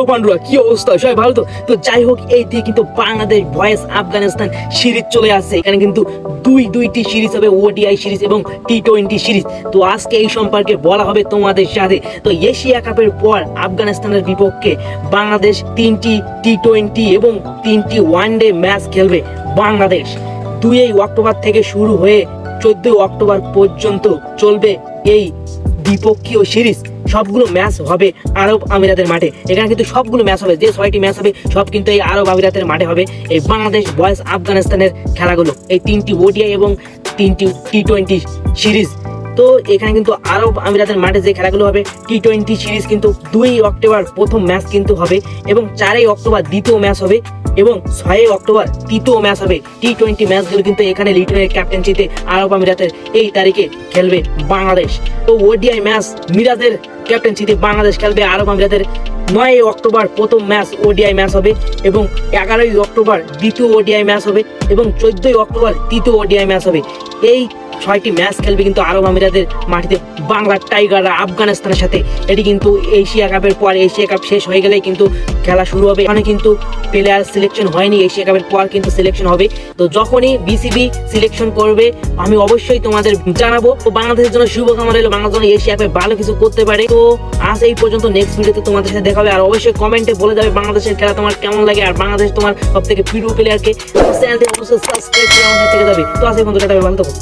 পান্ডুরা, কি অবস্থা? সবাই ভালো তো? তো যাই হোক, এই দিয়ে কিন্তু বাংলাদেশ ভয়েস আফগানিস্তান সিরিজ চলে আসছে। এখানে কিন্তু দুইটি সিরিজ হবে, ওডিআই সিরিজ এবং টি20 সিরিজ। তো আজকে এই সম্পর্কে বলা হবে তোমাদের সাথে। তো এশিয়া কাপের পর আফগানিস্তানের বিপক্ষে বাংলাদেশ 3টি টি20 এবং 3টি ওয়ানডে ম্যাচ খেলবে। বাংলাদেশ 2 অক্টোবর থেকে শুরু হয়ে 14 অক্টোবর পর্যন্ত চলবে এই দ্বিপক্ষীয় সিরিজ। সবগুলো ম্যাচ হবে আরব আমিরাতের মাঠে। এখানে কিন্তু সবগুলো ম্যাচ হবে, যে 6টি ম্যাচ হবে সব কিন্তু এই আরব আমিরাতের মাঠে হবে। এই বাংলাদেশ ভয়েস আফগানিস্তানের খেলাগুলো, এই 3টি ওডিআই এবং 3টি টি20 সিরিজ। তো এখানে কিন্তু আরব আমিরাতের মাঠে যে খেলাগুলো হবে, টি20 সিরিজ কিন্তু 2 অক্টোবর প্রথম ম্যাচ কিন্তু হবে এবং 4 অক্টোবর দ্বিতীয় ম্যাচ হবে এবং 6 অক্টোবর তৃতীয় ম্যাচ হবে। টি20 ম্যাচগুলো কিন্তু এখানে লিটনের ক্যাপ্টেন্সিতে আরব আমিরাতের এই তারিখে খেলবে বাংলাদেশ। তো ওডিআই ম্যাচ মিরাজের ক্যাপ্টেন্সিতে বাংলাদেশ খেলবে আরব আমিরাতের 9 অক্টোবর প্রথম ম্যাচ ওডিআই ম্যাচ হবে এবং 11 অক্টোবর দ্বিতীয় ওডিআই ম্যাচ হবে এবং 14 অক্টোবর তৃতীয় ওডিআই ম্যাচ হবে। এই 6টি ম্যাচ খেলবে কিন্তু আরব আমিরাতের মাটিতে বাংলার টাইগাররা আফগানিস্তানের সাথে। এটি কিন্তু এশিয়া কাপের পর, এশিয়া কাপ শেষ হয়ে গেলেই কিন্তু খেলা শুরু হবে। এখানে কিন্তু প্লেয়ার সিলেকশন হয়নি, এশিয়া কাপের পর কিন্তু সিলেকশন হবে। তো যখনই বিসিবি সিলেকশন করবে আমি অবশ্যই তোমাদের জানাবো। তো বাংলাদেশের জন্য শুভকামনা রইল, বাংলাদেশ জন্য এশিয়া কাপে ভালো কিছু করতে পারে। তো আজ এই পর্যন্ত, নেক্সট ভিডিওতে তোমাদের সাথে দেখা হবে। আর অবশ্যই কমেন্টে বলে যাবে বাংলাদেশের খেলা তোমার কেমন লাগে, আর বাংলাদেশ তোমার সব থেকে প্রিয় প্লেয়ারকে। চ্যানেলটি অবশ্যই সাবস্ক্রাইব করে আমার সাথে থেকে যাবে। তো আজ এই পর্যন্ত, ভালো থাকো।